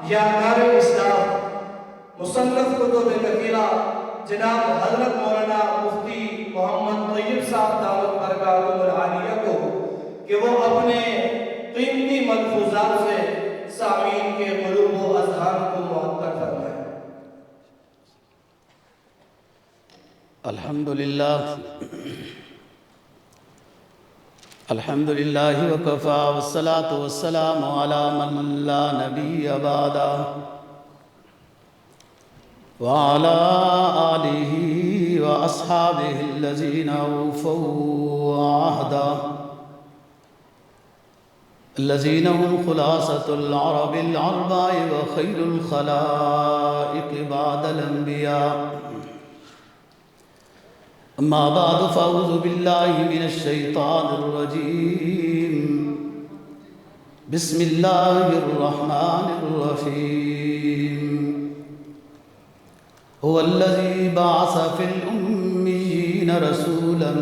یا نار اسلام مصنف کتب کثیرہ جناب حضرت مولانا مفتی محمد طیب صاحب دعوت برکاتہ العالیہ کو کہ وہ اپنے قیمتی ملفوظات سے سامعین کے قلوب و اذہان کو معطر فرمائیں۔ الحمدللہ وکفا والصلاة والسلام علی من لا نبی بعدہ وعلى آلہ واصحابہ الذین اوفوا عہدہ الذین هم خلاصة العرب العرباء وخیر الخلائق بعد الانبیاء اما بعد فاعوذ باللہ من الشیطان الرجیم بسم اللہ الرحمن الرحیم هو الذي بعث في الأميين رسولا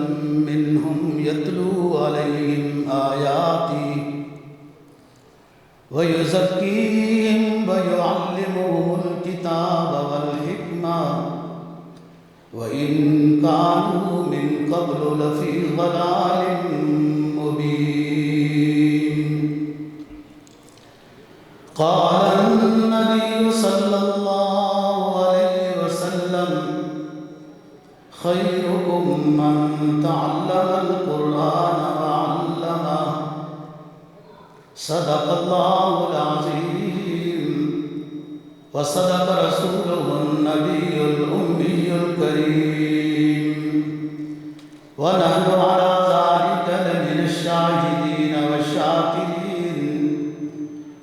منهم يتلو عليهم آياته ويزكيهم ويعلمهم الكتاب والحكمة وإن كانوا من قبل لفي ضلال مبين قال النبي صلى الله عليه وسلم خيركم من تعلم القرآن وعلمه صدق الله العظيم وصدق رسوله النبي الأمي الكريم ونحن على ذلك لمن الشاهدين والشاكرين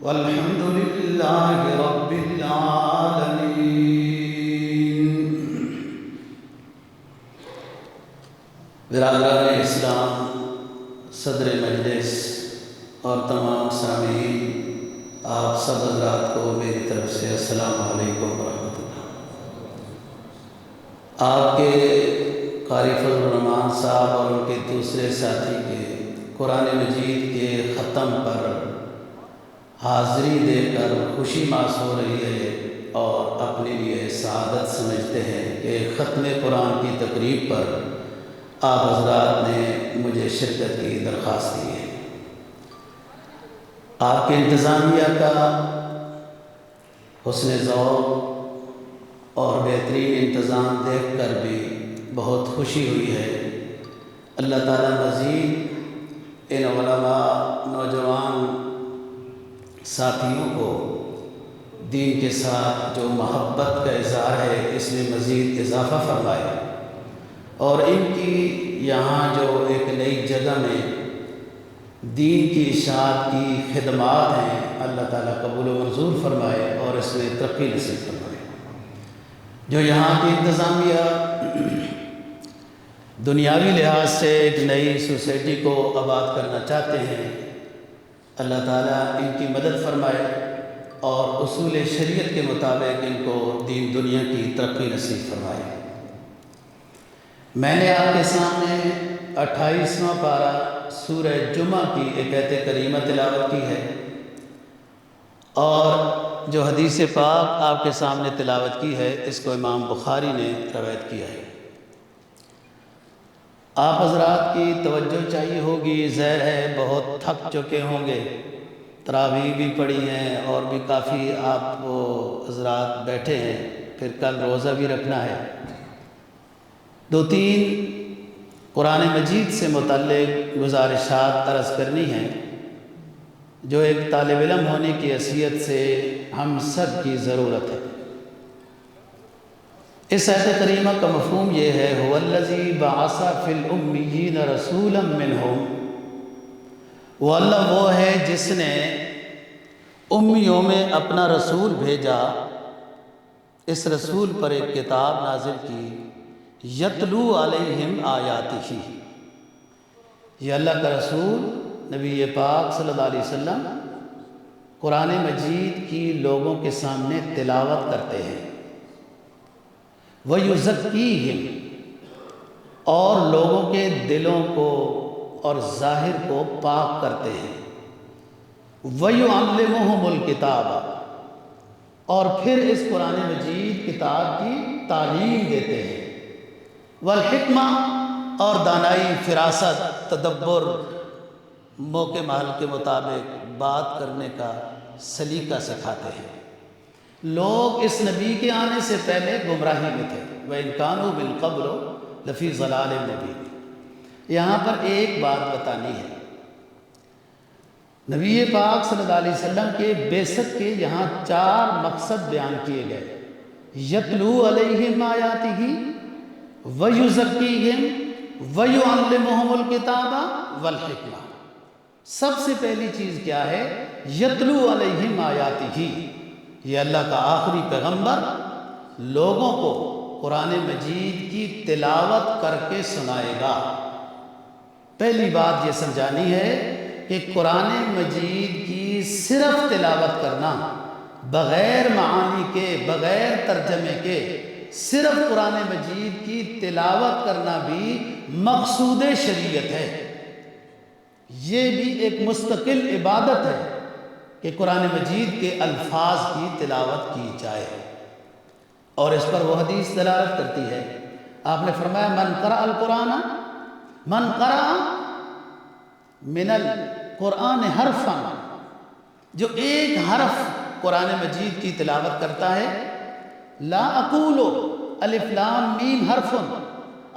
والحمد لله رب العالمين۔ برادران اسلام، صدر مجلس اور تمام سامعین، آپ سب حضرات کو میری طرف سے السلام علیکم ورحمۃ اللہ۔ آپ کے قاری فضل الرحمان صاحب اور ان کے دوسرے ساتھی کے قرآن مجید کے ختم پر حاضری دے کر خوشی محسوس ہو رہی ہے اور اپنے لیے سعادت سمجھتے ہیں کہ ختم قرآن کی تقریب پر آپ حضرات نے مجھے شرکت کی درخواست کی ہے۔ آپ کے انتظامیہ کا حسن ذوق اور بہترین انتظام دیکھ کر بھی بہت خوشی ہوئی ہے۔ اللہ تعالیٰ مزید ان علماء نوجوان ساتھیوں کو دین کے ساتھ جو محبت کا اظہار ہے اس میں مزید اضافہ فرمائے، اور ان کی یہاں جو ایک نئی جگہ میں دین کی اشاعت کی خدمات ہیں اللہ تعالیٰ قبول و منظور فرمائے اور اس میں ترقی نصیب فرمائے۔ جو یہاں کی انتظامیہ دنیاوی لحاظ سے ایک نئی سوسائٹی کو آباد کرنا چاہتے ہیں، اللہ تعالیٰ ان کی مدد فرمائے اور اصول شریعت کے مطابق ان کو دین دنیا کی ترقی نصیب فرمائے۔ میں نے آپ کے سامنے 28واں پارہ سورہ جمعہ کی ایک آیت کریمہ تلاوت کی ہے، اور جو حدیث پاک آپ کے سامنے تلاوت کی ہے اس کو امام بخاری نے روایت کیا ہے۔ آپ حضرات کی توجہ چاہیے ہوگی، ظاہر ہے بہت تھک چکے ہوں گے، تراویح بھی پڑھی ہیں اور بھی کافی آپ حضرات بیٹھے ہیں، پھر کل روزہ بھی رکھنا ہے۔ 2-3 قرآن مجید سے متعلق گزارشات عرض کرنی ہیں جو ایک طالب علم ہونے کی حیثیت سے ہم سب کی ضرورت ہے۔ اس آیت کریمہ کا مفہوم یہ ہے هو الذی بعث فی الامیین رسولا منہم، وہ اللہ وہ ہے جس نے امیوں میں اپنا رسول بھیجا، اس رسول پر ایک کتاب نازل کی، یتلو علیہم آیاتہ، یہ اللہ کا رسول نبی پاک صلی اللہ علیہ وسلم قرآن مجید کی لوگوں کے سامنے تلاوت کرتے ہیں، وَيُزَكِّيهِمْ، اور لوگوں کے دلوں کو اور ظاہر کو پاک کرتے ہیں، وَيُعَلِّمُهُمُ الْكِتَابَ، اور پھر اس قرآن مجید کتاب کی تعلیم دیتے ہیں۔ والحکمہ، اور دانائی، فراست، تدبر، موقع محل کے مطابق بات کرنے کا سلیقہ سکھاتے ہیں۔ لوگ اس نبی کے آنے سے پہلے گمراہی میں تھے، وَإِن كَانُوا مِن قَبْلُ لَفِي ضَلَالٍ مُبِينٍ۔ یہاں پر ایک بات بتانی ہے، نبی پاک صلی اللہ علیہ وسلم کے بعثت کے یہاں 4 مقصد بیان کیے گئے۔ یتلو علیہم آیاتہ ویزکیہم ویعلمہم الکتاب والحکمہ۔ سب سے پہلی چیز کیا ہے؟ یتلو علیہم آیاتہ، یہ اللہ کا آخری پیغمبر لوگوں کو قرآن مجید کی تلاوت کر کے سنائے گا۔ پہلی بات یہ سمجھانی ہے کہ قرآن مجید کی صرف تلاوت کرنا، بغیر معانی کے، بغیر ترجمے کے، صرف قرآن مجید کی تلاوت کرنا بھی مقصود شریعت ہے۔ یہ بھی ایک مستقل عبادت ہے کہ قرآن مجید کے الفاظ کی تلاوت کی جائے، اور اس پر وہ حدیث دلالت کرتی ہے۔ آپ نے فرمایا من قرأ القرآن، من قرأ من القرآن حرفا، جو ایک حرف قرآن مجید کی تلاوت کرتا ہے، لا اقول الف لام میم حرف،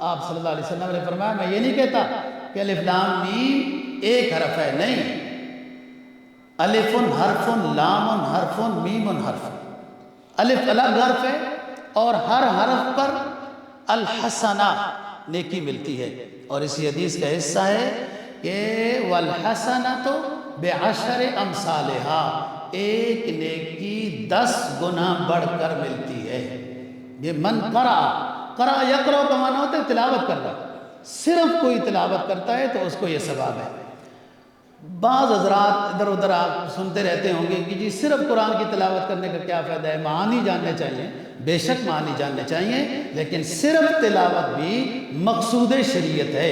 آپ صلی اللہ علیہ وسلم نے فرمایا میں یہ نہیں کہتا کہ الف لام میم ایک حرف ہے، نہیں، الف حرف، لام حرف، میم حرف۔ الف الگ حرف ہے اور ہر حرف پر الحسنہ، نیکی ملتی ہے، اور اسی حدیث کا حصہ ہے کہ والحسنۃ بعشر امثالہا، ایک نیکی 10 گنا بڑھ کر ملتی ہے۔ یہ من قرأ، قرأ یقرأ کا معنی ہوتا ہے تلاوت کرنا، صرف کوئی تلاوت کرتا ہے تو اس کو یہ ثواب ہے۔ بعض حضرات ادھر ادھر آپ سنتے رہتے ہوں گے کہ جی صرف قرآن کی تلاوت کرنے کا کیا فائدہ ہے، معانی جاننے چاہیے، بے شک معانی جاننے چاہیے، لیکن صرف تلاوت بھی مقصود شریعت ہے۔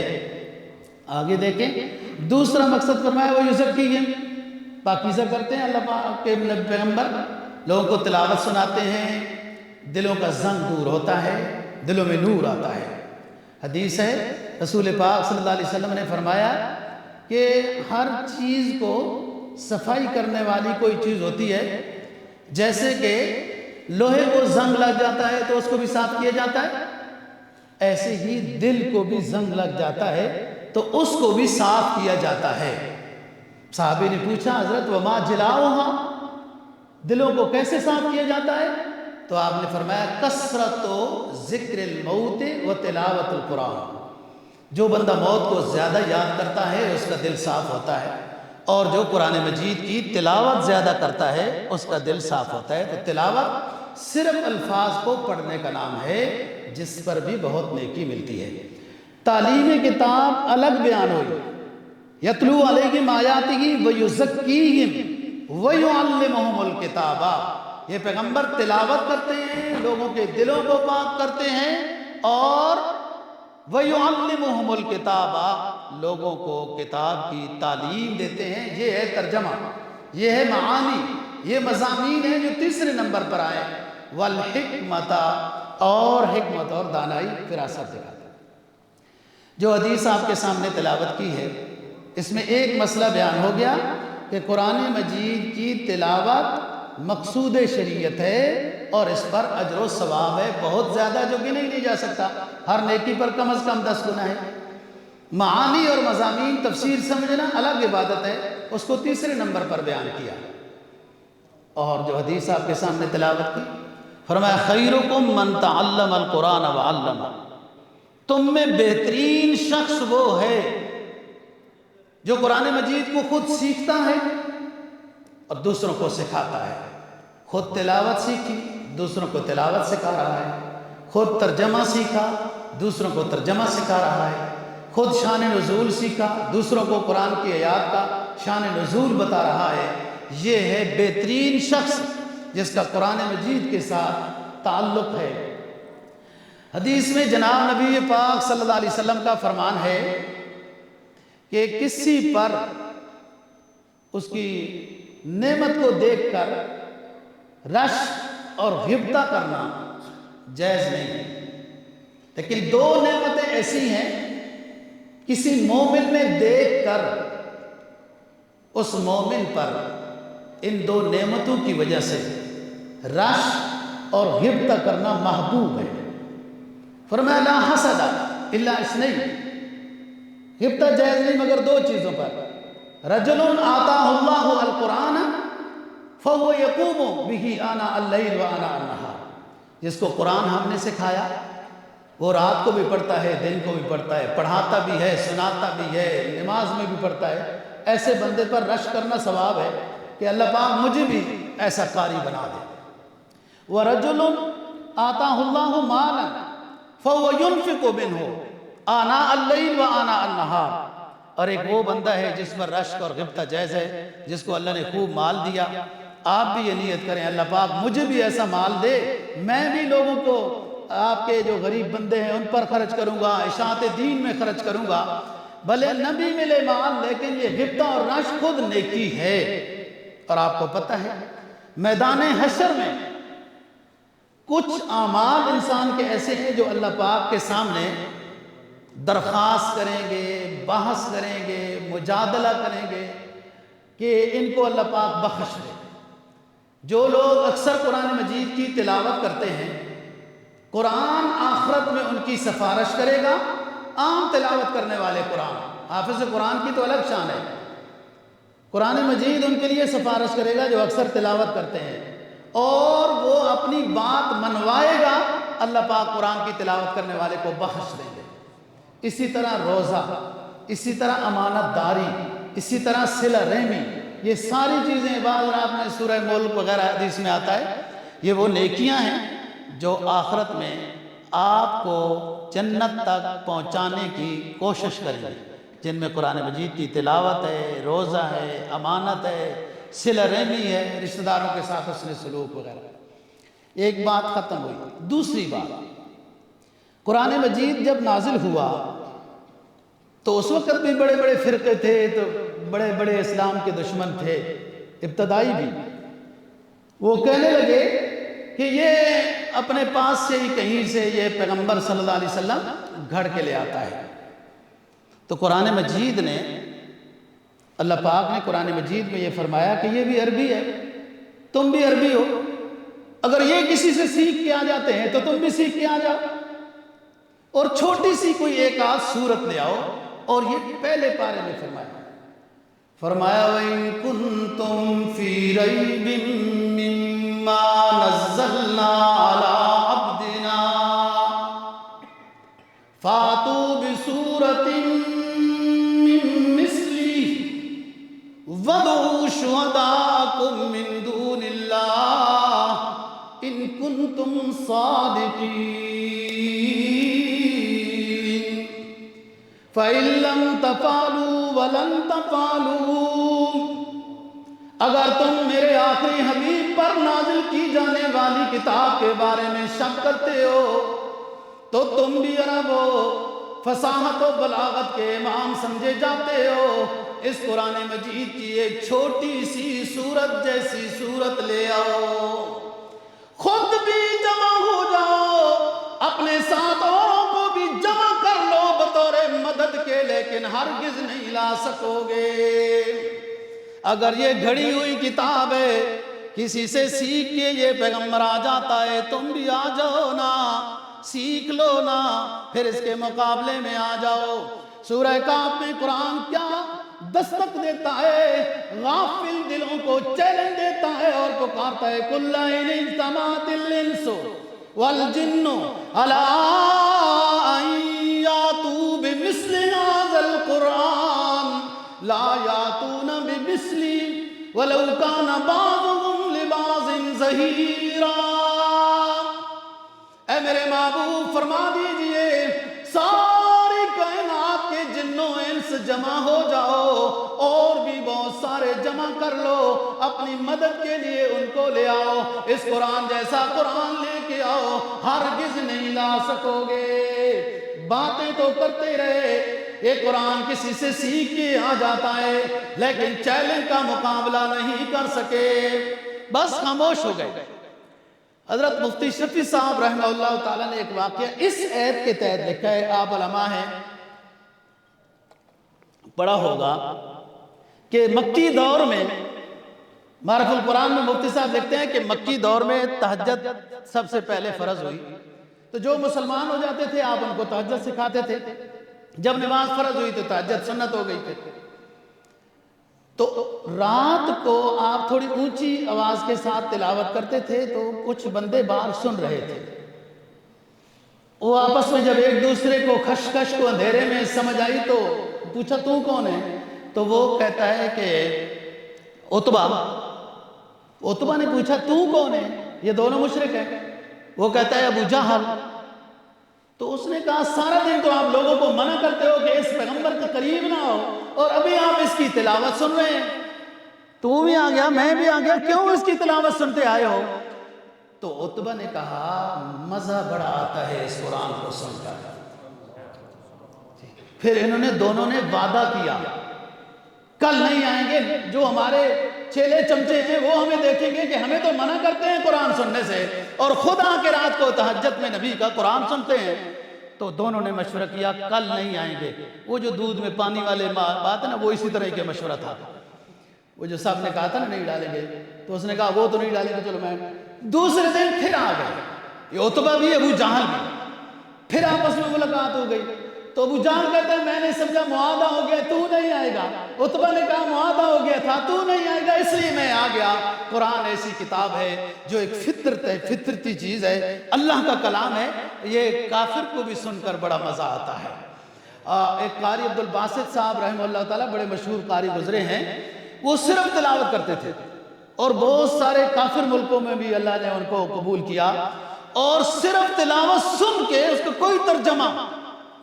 آگے دیکھیں، دوسرا مقصد فرمایا وہ یزکیہم، پاکیزہ کرتے ہیں اللہ پاک کے پیغمبر، لوگوں کو تلاوت سناتے ہیں، دلوں کا زنگ دور ہوتا ہے، دلوں میں نور آتا ہے۔ حدیث ہے رسول پاک صلی اللہ علیہ وسلم نے فرمایا کہ ہر چیز کو صفائی کرنے والی کوئی چیز ہوتی ہے، جیسے کہ لوہے کو زنگ لگ جاتا ہے تو اس کو بھی صاف کیا جاتا ہے، ایسے ہی دل کو بھی زنگ لگ جاتا ہے تو اس کو بھی صاف کیا جاتا ہے۔ صحابی نے پوچھا حضرت وما جلاؤہا، دلوں کو کیسے صاف کیا جاتا ہے؟ تو آپ نے فرمایا کثرت ذکر الموت و تلاوت القرآن، جو بندہ موت کو زیادہ یاد کرتا ہے اس کا دل صاف ہوتا ہے، اور جو قرآن مجید کی تلاوت زیادہ کرتا ہے اس کا دل صاف ہوتا ہے۔ تو تلاوت صرف الفاظ کو پڑھنے کا نام ہے، جس پر بھی بہت نیکی ملتی ہے۔ تعلیم کتاب الگ بیان ہوئی، یتلو علیہم آیاتہ ویزکیہم ویعلمہم الکتاب، یہ پیغمبر تلاوت کرتے ہیں، لوگوں کے دلوں کو پاک کرتے ہیں، اور وَيُعَلِّمُهُمُ الْكِتَابَ، لوگوں کو کتاب کی تعلیم دیتے ہیں۔ یہ ہے ترجمہ، یہ ہے معانی، یہ مضامین ہیں جو تیسرے نمبر پر آئے۔ وَالْحِکْمَةَ، اور حکمت اور دانائی، فراست دکھاتے ہیں۔ جو حدیث آپ کے سامنے تلاوت کی ہے، اس میں ایک مسئلہ بیان ہو گیا کہ قرآن مجید کی تلاوت مقصود شریعت ہے، اور اس پر اجر و ثواب ہے بہت زیادہ، جو کہ نہیں جا سکتا، ہر نیکی پر کم از کم 10 گنا ہے۔ معانی اور مضامین تفسیر سمجھنا الگ عبادت ہے، اس کو تیسرے نمبر پر بیان کیا۔ اور جو حدیث آپ کے سامنے تلاوت کی، فرمایا خیرکم من تعلم القرآن وعلمہ، تم میں بہترین شخص وہ ہے جو قرآن مجید کو خود سیکھتا ہے اور دوسروں کو سکھاتا ہے۔ خود تلاوت سیکھی، دوسروں کو تلاوت سکھا رہا ہے، خود ترجمہ سیکھا، دوسروں کو ترجمہ سکھا رہا ہے، خود شان نزول سیکھا، دوسروں کو قرآن کی آیات کا شان نزول بتا رہا ہے۔ یہ ہے بہترین شخص جس کا قرآن مجید کے ساتھ تعلق ہے۔ حدیث میں جناب نبی پاک صلی اللہ علیہ وسلم کا فرمان ہے کہ کسی پر اس کی نعمت کو دیکھ کر رشک اور غبطہ کرنا جائز نہیں، لیکن دو نعمتیں ایسی ہیں کسی مومن میں دیکھ کر اس مومن پر ان دو نعمتوں کی وجہ سے رش اور غبطہ کرنا محبوب ہے۔ فرمایا لا حسد الا اثنین، غبطہ جائز نہیں مگر دو چیزوں پر، رجل آتاہ اللہ القرآن فهو یقوم به آناء اللیل وآناء النہار، جس کو قرآن ہم نے سکھایا وہ رات کو بھی پڑھتا ہے، دن کو بھی پڑھتا ہے، پڑھاتا بھی ہے، سناتا بھی ہے، نماز میں بھی پڑھتا ہے، ایسے بندے پر رش کرنا ثواب ہے کہ اللہ پاک مجھے بھی ایسا قاری بنا دے۔ وَرَجُلٌ آتَاهُ اللَّهُ مَالًا فَهُوَ يُنْفِقُ مِنْهُ آنَاءَ اللَّيْلِ وَآنَاءَ النَّهَارِ، اور ایک وہ بندہ ہے جس پر رشک اور غبطہ جائز ہے، جس کو اللہ نے خوب مال دیا۔ آپ بھی یہ نیت کریں اللہ پاک مجھے بھی ایسا مال دے، میں بھی لوگوں کو، آپ کے جو غریب بندے ہیں ان پر خرچ کروں گا، اشاعت دین میں خرچ کروں گا، بھلے نہ بھی ملے مال لیکن یہ غبطہ اور رشک خود نیکی ہے۔ اور آپ کو پتہ ہے میدان حشر میں کچھ اعمال انسان کے ایسے ہیں جو اللہ پاک کے سامنے درخواست کریں گے، بحث کریں گے، مجادلہ کریں گے کہ ان کو اللہ پاک بخش دے۔ جو لوگ اکثر قرآن مجید کی تلاوت کرتے ہیں قرآن آخرت میں ان کی سفارش کرے گا۔ عام تلاوت کرنے والے قرآن، حافظ قرآن کی تو الگ شان ہے، قرآن مجید ان کے لیے سفارش کرے گا جو اکثر تلاوت کرتے ہیں، اور وہ اپنی بات منوائے گا، اللہ پاک قرآن کی تلاوت کرنے والے کو بخش دیں گے۔ اسی طرح روزہ، اسی طرح امانت داری، اسی طرح صلہ رحمی، یہ ساری چیزیں بعض رات میں سورہ ملک وغیرہ حدیث میں آتا ہے، یہ وہ نیکیاں ہیں جو آخرت میں آپ کو جنت تک پہنچانے کی کوشش کریں گے، جن میں قرآن مجید کی تلاوت ہے، روزہ ہے، امانت ہے، صلہ رحمی ہے، رشتہ داروں کے ساتھ حسن سلوک وغیرہ۔ ایک بات ختم ہوئی، دوسری بات، قرآن مجید جب نازل ہوا تو اس وقت بھی بڑے بڑے فرقے تھے، تو بڑے بڑے اسلام کے دشمن تھے، ابتدائی بھی، وہ کہنے لگے کہ یہ اپنے پاس سے ہی کہیں سے یہ پیغمبر صلی اللہ علیہ وسلم گھڑ کے لے آتا ہے۔ تو قرآن مجید نے، اللہ پاک نے قرآن مجید میں یہ فرمایا کہ یہ بھی عربی ہے، تم بھی عربی ہو، اگر یہ کسی سے سیکھ کے آ جاتے ہیں تو تم بھی سیکھ کے آ جاؤ، اور چھوٹی سی کوئی ایک آدھ سورت لے آؤ، اور یہ پہلے پارے میں فرمایا وَإِن كُنتُم فِي رَيْبٍ مِّمَّا نَزَّلْنَا عَلَىٰ عَبْدِنَا فَأْتُوا بِسُورَةٍ مِّن مِّثْلِهِ وَادْعُوا شُهَدَاءَكُم مِّن دُونِ اللَّهِ إِن كُنتُمْ صَادِقِينَ فَإِن لَّمْ تَفْعَلُوا وَلَن تَفْعَلُوا، اگر تم میرے آخری حبیب پر نازل کی جانے والی کتاب کے بارے میں شک کرتے ہو تو تم بھی عرب ہو، فصاحت و بلاغت کے امام سمجھے جاتے ہو، اس قرآن مجید کی ایک چھوٹی سی سورت جیسی سورت لے آؤ، خود بھی جمع ہو جاؤ، اپنے ساتھ اوروں کو بھی جمع کر لو بطور مدد کے، لیکن ہرگز نہیں لا سکو گے۔ اگر یہ گھڑی ہوئی کتاب ہے، کسی سے سیکھ کے یہ پیغمبر آ جاتا ہے، تم بھی آ جاؤ نا، سیکھ لو نا، پھر اس کے مقابلے میں آ جاؤ۔ سورہ کہف میں قرآن کیا دستک دیتا ہے، غافل دلوں کو چیلنج دیتا ہے اور پکارتا ہے کُلَّ إِنِ اجْتَمَعَتِ الْإِنسُ وَالْجِنُّ عَلَىٰ أَن يَأْتُوا بِمِثْلِ هَٰذَا الْقُرْآنِ لَا يَأْتُونَ بِمِثْلِهِ وَلَوْ كَانَ بَعْضُهُمْ لِبَعْضٍ ظَهِيرًا۔ اے میرے محبوب فرما دیجئے ساری کائنات کے جنوں انس جمع ہو جاؤ، اور بھی بہت سارے جمع کر لو، اپنی مدد کے لیے ان کو لے آؤ، اس قرآن جیسا قرآن لے کے آؤ، ہرگز نہیں لا سکو گے۔ باتیں تو کرتے رہے، یہ قرآن کسی سے سیکھ کے آ جاتا ہے لیکن چیلنج کا مقابلہ نہیں کر سکے، بس خاموش ہو گئے۔ حضرت مفتی شفیع صاحب رحمہ اللہ تعالیٰ نے ایک واقعہ اس ایت کے تحت لکھا ہے، آپ علماء ہیں، پڑھا ہوگا کہ مکی دور میں معرف القرآن میں مفتی صاحب لکھتے ہیں کہ مکی دور میں تہجد سب سے پہلے فرض ہوئی، تو جو مسلمان ہو جاتے تھے آپ ان کو تہجد سکھاتے تھے، جب نماز فرض ہوئی تو تہجد سنت ہو گئی تھی، تو رات کو آپ تھوڑی اونچی آواز کے ساتھ تلاوت کرتے تھے تو کچھ بندے باہر سن رہے تھے، وہ آپس میں جب ایک دوسرے کو خشخش کو اندھیرے میں سمجھ آئی تو پوچھا تو کون ہے؟ تو وہ کہتا ہے کہ عتبہ نے پوچھا تو کون ہے؟ یہ دونوں مشرک ہیں، وہ کہتا ہے ابو جہل۔ تو اس نے کہا سارا دن تو آپ لوگوں کو منع کرتے ہو کہ اس پیغمبر کے قریب نہ ہو اور ابھی آپ اس کی تلاوت سن رہے ہیں، تو بھی آ گیا میں بھی آ گیا، کیوں اس کی تلاوت سنتے آئے ہو؟ تو عتبہ نے کہا مزہ بڑا آتا ہے اس قرآن کو سن کر۔ پھر انہوں نے دونوں نے وعدہ کیا کل نہیں آئیں گے، جو ہمارے چیلے چمچے ہیں وہ ہمیں دیکھیں گے کہ ہمیں تو منع کرتے ہیں قرآن سننے سے اور خود آ کے رات کو تہجد میں نبی کا قرآن سنتے ہیں، تو دونوں نے مشورہ کیا کل نہیں آئیں گے۔ وہ جو دودھ میں پانی والے بات ہے نا، وہ اسی طرح کے مشورہ تھا، وہ جو صاحب نے کہا تھا نا نہیں ڈالیں گے، تو اس نے کہا وہ تو نہیں ڈالیں گے، چلو میں دوسرے دن پھر آ گئے، یہ عتبہ بھی ابو جہل بھی، پھر آپس میں ملاقات ہو گئی، تو ابو جہل کہتا ہے میں نے سمجھا معاہدہ ہو گیا تو نہیں آئے گا، عتبہ نے کہا معاہدہ ہو گیا تھا تو نہیں آئے گا اس لیے میں آ گیا۔ قرآن ایسی کتاب ہے جو ایک فطرت ہے، فطرتی چیز ہے، اللہ کا کلام ہے، یہ کافر کو بھی سن کر بڑا مزہ آتا ہے۔ ایک قاری عبد الباسط صاحب رحمہ اللہ تعالیٰ بڑے مشہور قاری گزرے ہیں، وہ صرف تلاوت کرتے تھے اور بہت سارے کافر ملکوں میں بھی اللہ نے ان کو قبول کیا، اور صرف تلاوت سن کے اس کو کوئی ترجمہ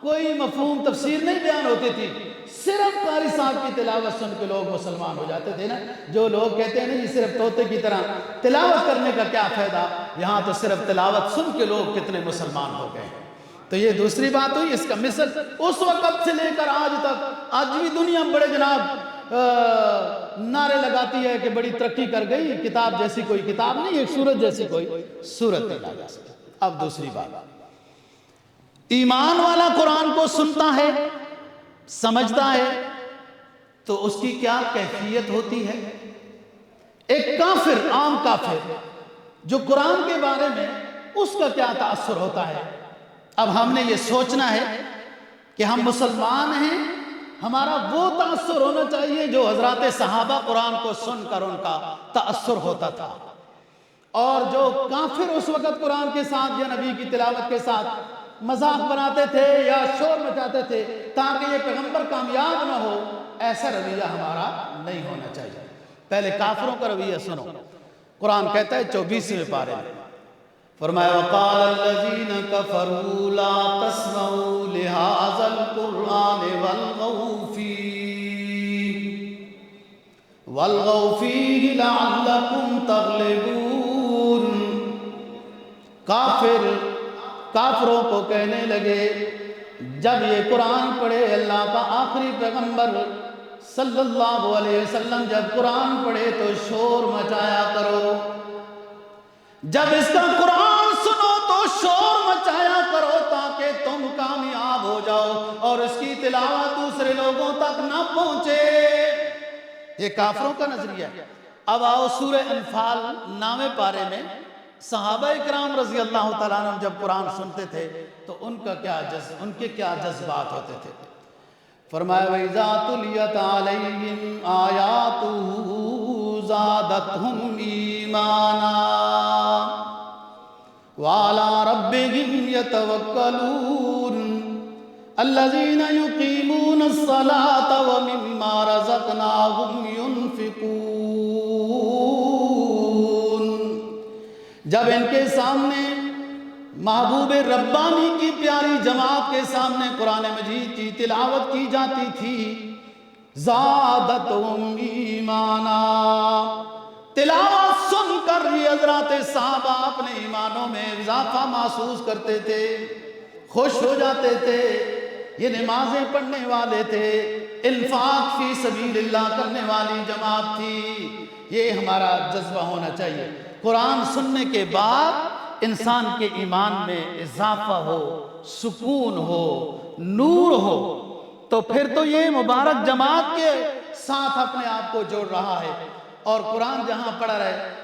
کوئی مفہوم تفسیر نہیں بیان ہوتی تھی، صرف قاری صاحب کی تلاوت سن کے لوگ مسلمان ہو جاتے تھے نا۔ جو لوگ کہتے ہیں نا یہ صرف طوطے کی طرح تلاوت کرنے کا کیا فائدہ، یہاں تو صرف تلاوت سن کے لوگ کتنے مسلمان ہو گئے۔ تو یہ دوسری بات ہوئی، اس کا مثل اس وقت سے لے کر آج تک، آج بھی دنیا بڑے جناب نعرے لگاتی ہے کہ بڑی ترقی کر گئی، کتاب جیسی کوئی کتاب نہیں، ایک سورت جیسی کوئی سورت نہیں لا جا سکتی۔ اب دوسری بات، ایمان والا قرآن کو سنتا ہے، سمجھتا ہے، تو اس کی کیا کیفیت ہوتی ہے؟ ایک کافر، عام کافر جو قرآن کے بارے میں اس کا کیا تاثر ہوتا ہے؟ اب ہم نے یہ سوچنا ہے کہ ہم مسلمان ہیں، ہمارا وہ تاثر ہونا چاہیے جو حضرات صحابہ قرآن کو سن کر ان کا تاثر ہوتا تھا، اور جو کافر اس وقت قرآن کے ساتھ یا نبی کی تلاوت کے ساتھ مذاق بناتے تھے یا شور مچاتے تھے تاکہ یہ پیغمبر کامیاب نہ ہو، ایسا رویہ ہمارا نہیں ہونا چاہیے۔ پہلے کافروں کا رویہ سنو، قرآن کہتا ہے 24ویں پارے میں، فرمایا وَقَالَ الَّذِينَ كَفَرُوا لَا تَسْمَعُوا لِهَٰذَا الْقُرْآنِ وَالْغَوْا فِيهِ لَعَلَّكُمْ تَغْلِبُونَ۔ کافروں کو کہنے لگے جب یہ قرآن پڑھے، اللہ کا آخری پیغمبر صلی اللہ علیہ وسلم جب قرآن پڑھے تو شور مچایا کرو، جب اس کا قرآن سنو تو شور مچایا کرو تاکہ تم کامیاب ہو جاؤ اور اس کی تلاوت دوسرے لوگوں تک نہ پہنچے۔ یہ کافروں کا نظریہ ہے۔ اب آؤ سورہ انفال 9ویں پارے میں، صحابہ اکرام رضی اللہ تعالیٰ عنہ جب قرآن سنتے تھے تو ان کے کیا جذبات ہوتے تھے؟ فرمایا وَإِذَا تُلِيَتْ عَلَيْهِمْ آيَاتُهُ زَادَتْهُمْ إِيمَانًا وَعَلَىٰ رَبِّهِمْ يَتَوَكَّلُونَ الَّذِينَ يُقِيمُونَ الصَّلَاةَ وَمِمَّا رَزَقْنَاهُمْ يُنْفِقُونَ۔ جب ان کے سامنے محبوب ربانی کی پیاری جماعت کے سامنے قرآن مجید کی تلاوت کی جاتی تھی، زادتہم ایمانا، تلاوت سن کر یہ حضرات صحابہ اپنے ایمانوں میں اضافہ محسوس کرتے تھے، خوش ہو جاتے تھے۔ یہ نمازیں پڑھنے والے تھے، انفاق فی سبیل اللہ کرنے والی جماعت تھی۔ یہ ہمارا جذبہ ہونا چاہیے۔ قرآن سننے کے بعد انسان کے ایمان میں اضافہ ہو، سکون ہو، نور ہو، تو پھر تو یہ مبارک جماعت کے ساتھ اپنے آپ کو جوڑ رہا ہے۔ اور قرآن جہاں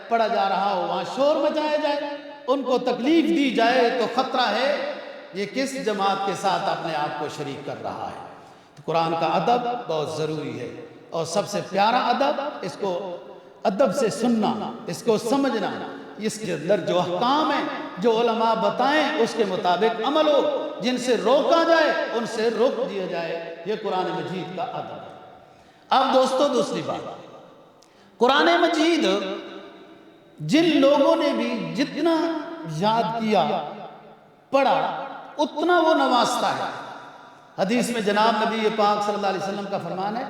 پڑھا جا رہا ہو وہاں شور مچایا جائے، ان کو تکلیف دی جائے، تو خطرہ ہے یہ کس جماعت کے ساتھ اپنے آپ کو شریک کر رہا ہے۔ تو قرآن کا ادب بہت ضروری ہے، اور سب سے پیارا ادب، اس کو ادب سے سننا، اس کو سمجھنا، اس کے اندر جو احکام ہیں جو علماء بتائیں اس کے مطابق عمل ہو، جن سے روکا جائے ان سے روک دیا جائے، یہ قرآن مجید کا ادب ہے۔ اب دوستو دوسری بات، قرآن مجید جن لوگوں نے بھی جتنا یاد کیا، پڑھا، اتنا وہ نوازتا ہے۔ حدیث میں جناب نبی پاک صلی اللہ علیہ وسلم کا فرمان ہے،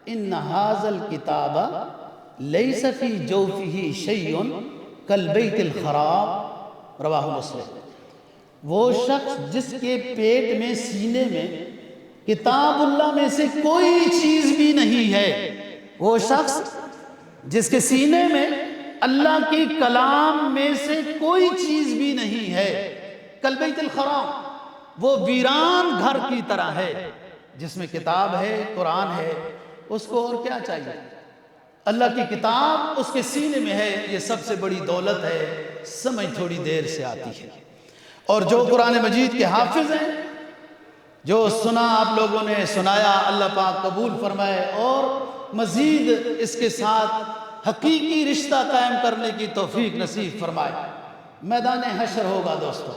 ان ھذا الکتاب لیس فی جوفہ شیء کالبیت الخراب، رواہ مسلم۔ وہ شخص جس کے پیٹ میں، سینے میں کتاب اللہ میں سے کوئی چیز بھی نہیں ہے، وہ شخص جس کے سینے میں اللہ کی کلام میں سے کوئی چیز بھی نہیں ہے، کالبیت الخراب، وہ ویران گھر کی طرح ہے۔ جس میں کتاب ہے، قرآن ہے، اس کو اور کیا چاہیے؟ اللہ کی کتاب اس کے سینے میں ہے، یہ سب سے بڑی دولت ہے، سمجھ تھوڑی دیر سے آتی ہے۔ اور جو قرآن مجید کے حافظ ہیں، جو سنا آپ لوگوں نے سنایا، اللہ پاک قبول فرمائے اور مزید اس کے ساتھ حقیقی رشتہ قائم کرنے کی توفیق نصیب فرمائے۔ میدان حشر ہوگا دوستو،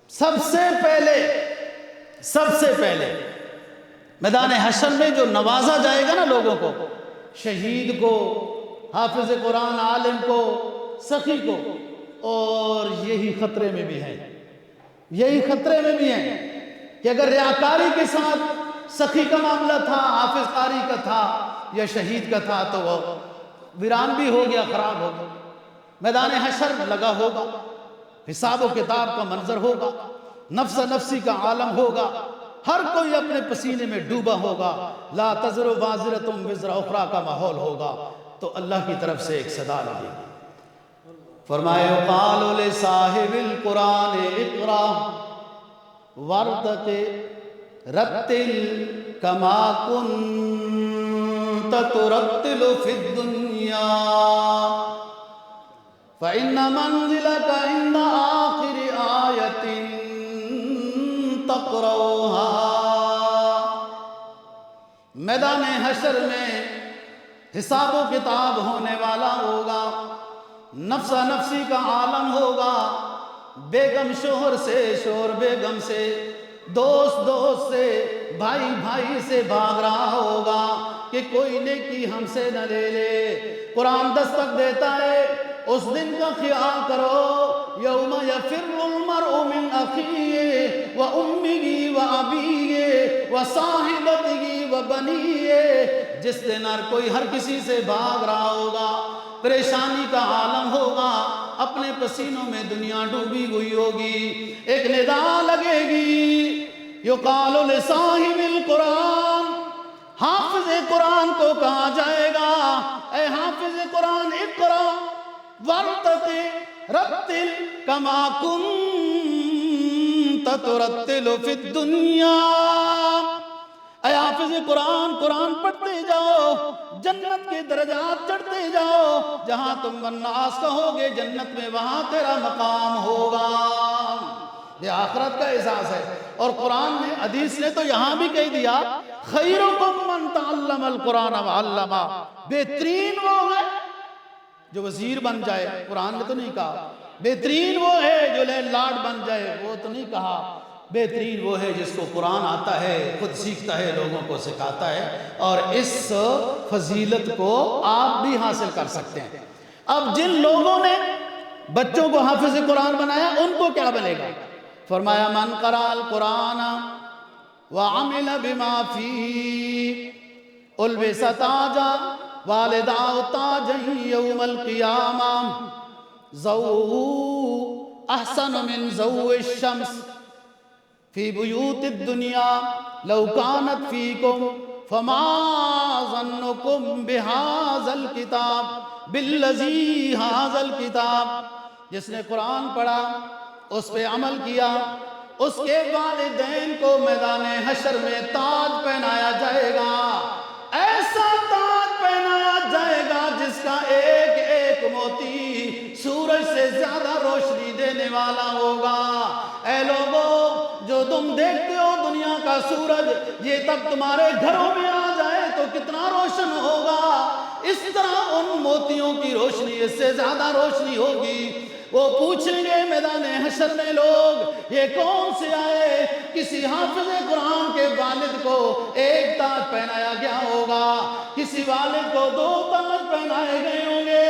سب سے پہلے میدان حشر میں جو نوازا جائے گا نا لوگوں کو، شہید کو، حافظ قرآن عالم کو، سخی کو، اور یہی خطرے میں بھی ہیں کہ اگر ریاکاری کے ساتھ سخی کا معاملہ تھا، حافظ قاری کا تھا یا شہید کا تھا، تو وہ ویران بھی ہو گیا، خراب ہو گیا۔ میدان حشر لگا ہوگا، حساب و کتاب کا منظر ہوگا، نفس نفسی کا عالم ہوگا، ہر کوئی اپنے پسینے میں ڈوبا ہوگا، لا تزر وازرۃ وزر اخری کا ماحول ہوگا۔ تو اللہ کی طرف سے ایک صدا لگے گی، فرمائے وقال لصاحب القرآن اقرا وارتقِ رتل کما کنت ترتل فی الدنیا فإن منزلك عند آخر آیۃ تقرؤها۔ میدان حشر میں حساب و کتاب ہونے والا ہوگا، نفس نفسی کا عالم ہوگا، بیگم شوہر سے، شوہر بیگم سے، دوست دوست سے، بھائی بھائی سے بھاگ رہا ہوگا کہ کوئی نیکی ہم سے نہ لے لے۔ قرآن دستک دیتا ہے اس دن کا خیال کرو، یوم یفر المرء من اخیہ و امہ و ابیہ و صاحبتہ و بنیہ، جس دن ہر کوئی ہر کسی سے بھاگ رہا ہوگا، پریشانی کا عالم ہوگا، اپنے پسینوں میں دنیا ڈوبی ہوئی ہوگی، ایک ندا لگے گی، یقال لصاحب القرآن، حافظ قرآن کو کہا جائے گا، اے حافظ قرآن اقرا وارتقِ رتل کما کنت ترتل فی الدنیا، اے حافظ قرآن، قرآن پڑھتے جاؤ، جنت کے درجات چڑھتے جاؤ، جہاں تم والناس کہو گے جنت میں وہاں تیرا مقام ہوگا۔ یہ آخرت کا احساس ہے۔ اور قرآن نے، حدیث نے تو یہاں بھی کہہ دیا، خیرکم من تعلم القرآن وعلمہ، بہترین وہ ہے جو وزیر بن جائے، قرآن نے تو نہیں کہا بہترین وہ ہے جو لاڈ بن جائے، وہ تو نہیں کہا، بہترین وہ ہے جس کو قرآن آتا ہے، خود سیکھتا ہے، لوگوں کو سکھاتا ہے، اور اس فضیلت کو آپ بھی حاصل کر سکتے ہیں۔ اب جن لوگوں نے بچوں کو حافظ قرآن بنایا، ان کو کیا بنے گا؟ فرمایا من قرأ القرآن وعمل بما فیہ البس تاجا والداء تاجا یوم القیامہ ضوء احسن من ضوء الشمس فی بیوت الدنیا لو کانت فیکم فما ظنکم بہذل کتاب بالذی ھذل کتاب، جس نے قرآن پڑھا اس پہ عمل کیا، اس کے والدین کو میدان حشر میں تاج پہنایا جائے گا، ایسا تاج پہنایا جائے گا جس کا ایک ایک موتی سورج سے زیادہ روشنی دینے والا ہوگا۔ اے لوگوں، جو تم دیکھتے ہو دنیا کا سورج، یہ تب تمہارے گھروں میں آ جائے تو کتنا روشن ہوگا، اس طرح ان موتیوں کی روشنی اس سے زیادہ روشنی ہوگی۔ وہ پوچھیں گے میدان حشر میں لوگ، یہ کون سے آئے؟ کسی حافظ قرآن کے والد کو ایک تاج پہنایا گیا ہوگا، کسی والد کو 2 تاج پہنائے گئے ہوں گے،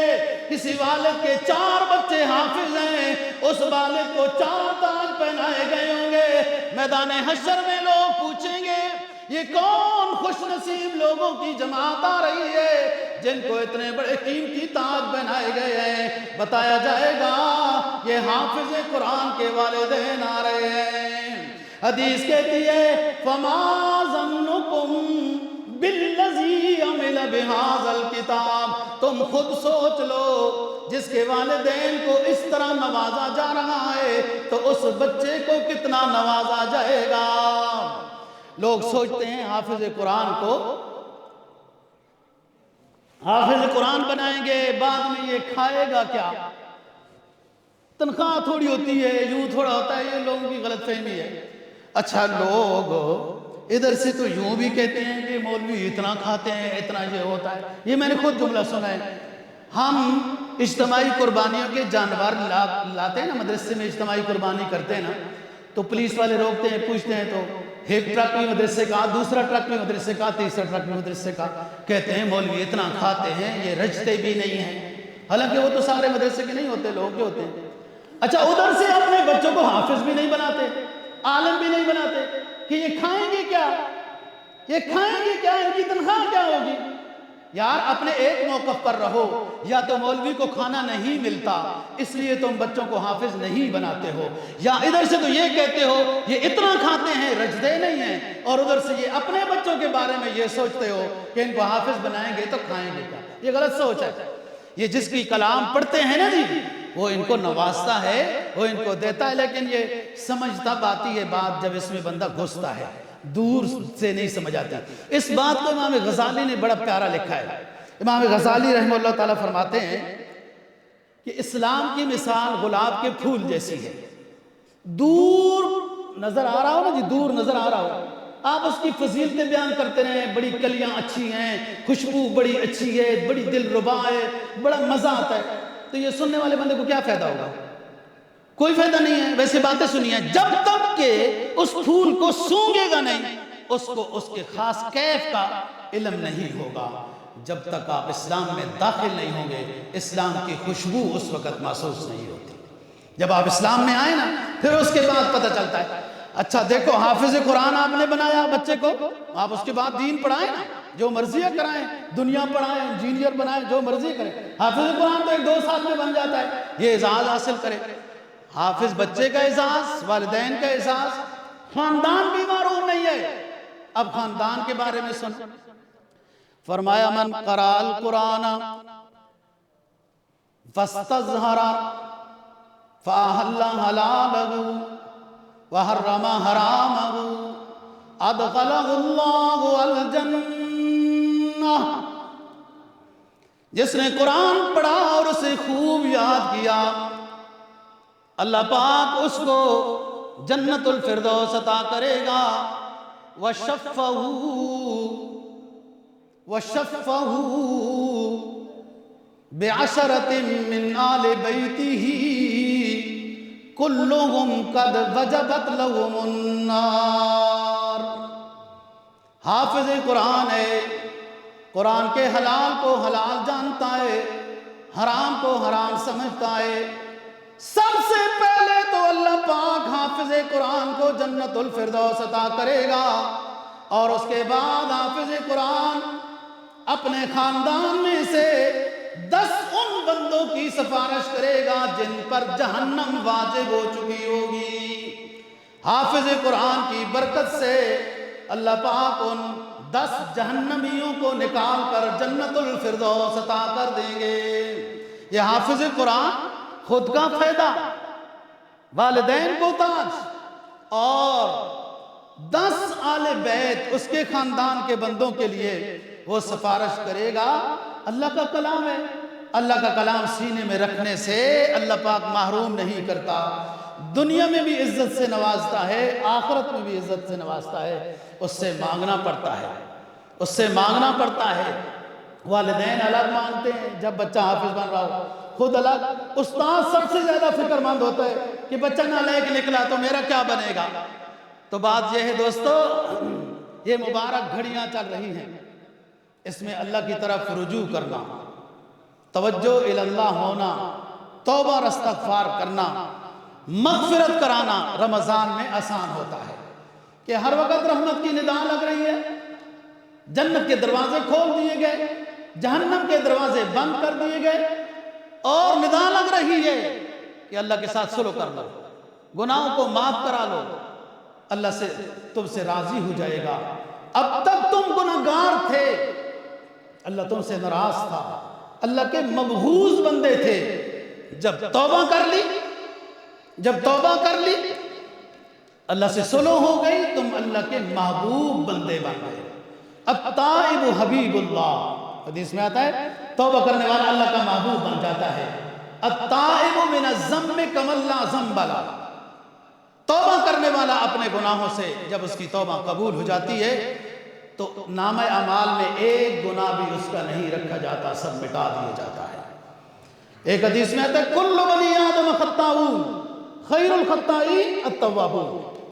کسی والد کے 4 بچے حافظ ہیں، اس والد کو 4 تاج پہنائے گئے ہوں گے۔ میدان حشر میں لوگ پوچھیں گے، یہ کون خوش نصیب لوگوں کی جماعت آ رہی ہے جن کو اتنے بڑے قیمتی تاج پہنائے گئے ہیں؟ بتایا جائے گا یہ حافظ قرآن کے والدین آ رہے ہیں۔ حدیث کہتی ہے فما ظنکم بالذی عمل بہذا الکتاب، تم خود سوچ لو جس کے والدین کو اس طرح نوازا جا رہا ہے تو اس بچے کو کتنا نوازا جائے گا۔ لوگ سوچتے ہیں حافظ قرآن کو حافظ قرآن بنائیں گے، بعد میں یہ کھائے گا کیا؟ تنخواہ تھوڑی ہوتی ہے، یوں تھوڑا ہوتا ہے، یہ لوگوں کی غلط فہمی ہے۔ اچھا، لوگ ادھر سے تو یوں بھی کہتے ہیں کہ مولوی اتنا کھاتے ہیں، اتنا یہ ہوتا ہے۔ یہ میں نے خود جملہ سنا ہے۔ ہم اجتماعی قربانیوں کے جانور لاتے ہیں نا، مدرسے میں اجتماعی قربانی کرتے ہیں نا، تو پولیس والے روکتے ہیں، پوچھتے ہیں، تو ایک ٹرک بھی مدرسے کا، دوسرا ٹرک بھی مدرسے کا، تیسرا ٹرک بھی مدرسے کا، کہتے ہیں مولوی اتنا کھاتے ہیں، یہ رجتے بھی نہیں ہیں۔ حالانکہ وہ تو سارے مدرسے کے نہیں ہوتے، لوگ کے ہوتے ہیں۔ اچھا، ادھر سے اپنے بچوں کو حافظ بھی نہیں بناتے، عالم بھی نہیں بناتے کہ یہ کھائیں گے کیا، یہ کھائیں گے کیا، ان کی تنخواہ کیا ہوگی؟ یار اپنے ایک موقف پر رہو، یا تو مولوی کو کھانا نہیں ملتا اس لیے تم بچوں کو حافظ نہیں بناتے ہو، یا ادھر سے تو یہ کہتے ہو یہ اتنا کھاتے ہیں، رجدے نہیں ہیں، اور ادھر سے یہ اپنے بچوں کے بارے میں یہ سوچتے ہو کہ ان کو حافظ بنائیں گے تو کھائیں گے کیا۔ یہ غلط سوچ ہے۔ یہ جس کی کلام پڑھتے ہیں نا جی، وہ ان کو نوازتا ہے، وہ ان کو دیتا ہے، لیکن یہ سمجھتا باتی ہے بات جب اس میں بندہ گھستا ہے، دور سے نہیں سمجھ آتی۔ اس بات کو امام غزالی نے بڑا پیارا لکھا ہے۔ امام غزالی رحمہ اللہ تعالیٰ فرماتے ہیں کہ اسلام کی مثال گلاب کے پھول جیسی ہے۔ دور نظر آ رہا ہو نا جی، دور نظر آ رہا ہو، آپ اس کی فضیلتیں بیان کرتے رہیں، بڑی کلیاں اچھی ہیں، خوشبو بڑی اچھی ہے، بڑی دل ربا ہے، بڑا مزہ آتا ہے، تو یہ سننے والے بندے کو کیا فائدہ ہوگا؟ کوئی فائدہ نہیں ہے۔ ویسے باتیں سنی ہیں، جب تک کہ اس پھول کو سونگے گا نہیں، اس کو اس کے خاص کیف کا علم نہیں ہوگا۔ جب تک آپ اسلام میں داخل نہیں ہوں گے، اسلام کی خوشبو اس وقت محسوس نہیں ہوتی۔ جب آپ اسلام میں آئیں نا، پھر اس کے بعد پتہ چلتا ہے۔ اچھا دیکھو، حافظ قرآن آپ نے بنایا بچے کو، آپ اس کے بعد دین پڑھائیں نا، جو مرضی کرائیں، دنیا پڑھائیں، انجینئر بنائیں، جو مرضی کریں۔ حافظ قرآن تو 1-2 سال میں بن جاتا ہے، یہ اعزاز حاصل کرے۔ حافظ بچے کا اعزاز، والدین کا اعزاز، خاندان بھی معروف نہیں ہے۔ اب خاندان کے بارے میں سن، فرمایا من قرأ القرآن فاستظہر فأحل حلالہ وحرم حرامہ ادخلہ اللہ الجنہ۔ جس نے قرآن پڑھا اور اسے خوب یاد کیا، اللہ پاک اس کو جنت الفردوس عطا کرے گا۔ وَشَفَّهُ بِعَشَرَةٍ مِّنْ آلِ بَيْتِهِ كُلُّهُمْ قَدْ وَجَبَتْ لَهُمُ النَّارِ۔ حافظ قرآن ہے، قرآن کے حلال کو حلال جانتا ہے، حرام کو حرام سمجھتا ہے۔ سب سے پہلے تو اللہ پاک حافظ قرآن کو جنت الفردوس عطا کرے گا، اور اس کے بعد حافظ قرآن اپنے خاندان میں سے 10 ان بندوں کی سفارش کرے گا جن پر جہنم واجب ہو چکی ہوگی۔ حافظ قرآن کی برکت سے اللہ پاک ان 10 جہنمیوں کو نکال کر جنت الفردوس عطا کر دیں گے۔ یہ حافظ قرآن خود کا فائدہ، والدین کو تاج، اور 10 آل بیت اس کے خاندان کے بندوں کے لیے وہ سفارش کرے گا۔ اللہ کا کلام ہے، اللہ کا کلام سینے میں رکھنے سے اللہ پاک محروم نہیں کرتا، دنیا میں بھی عزت سے نوازتا ہے، آخرت میں بھی عزت سے نوازتا ہے۔ اس سے مانگنا پڑتا ہے، اس سے مانگنا پڑتا ہے۔ والدین الگ مانگتے ہیں جب بچہ حافظ بن رہا ہو، خود الگ۔ استاد سب سے زیادہ فکر مند ہوتا ہے کہ بچہ نالائق نکلا تو میرا کیا بنے گا۔ تو بات یہ ہے دوستو، یہ مبارک گھڑیاں چل رہی ہیں، اس میں اللہ کی طرف رجوع کرنا، توجہ اللہ ہونا، توبہ اور استغفار کرنا، مغفرت کرانا رمضان میں آسان ہوتا ہے کہ ہر وقت رحمت کی ندا لگ رہی ہے، جنت کے دروازے کھول دیے گئے، جہنم کے دروازے بند کر دیے گئے، اور ندا لگ رہی ہے کہ اللہ کے ساتھ سلو کر لو، گناہوں کو معاف کرا لو، اللہ سے تم سے راضی ہو جائے گا۔ اب تک تم گناہگار تھے، اللہ تم سے ناراض تھا، اللہ کے مبغوض بندے تھے، جب توبہ کر لی، جب توبہ کر لی، اللہ سے سلو ہو گئی، تم اللہ کے محبوب بندے بن گئے۔ التائب حبیب اللہ، حدیث میں آتا ہے توبہ کرنے والا اللہ کا محبوب بن جاتا ہے۔ التائب من الذنب کمن لا ذنب لہ، توبہ کرنے والا اپنے گناہوں سے جب اس کی توبہ قبول ہو جاتی ہے تو نامہ اعمال میں ایک گناہ بھی اس کا نہیں رکھا جاتا، سب مٹا دیا جاتا ہے۔ ایک حدیث میں آتا ہے کل بنی آدم خطاؤون خیر الخطائین التوابون،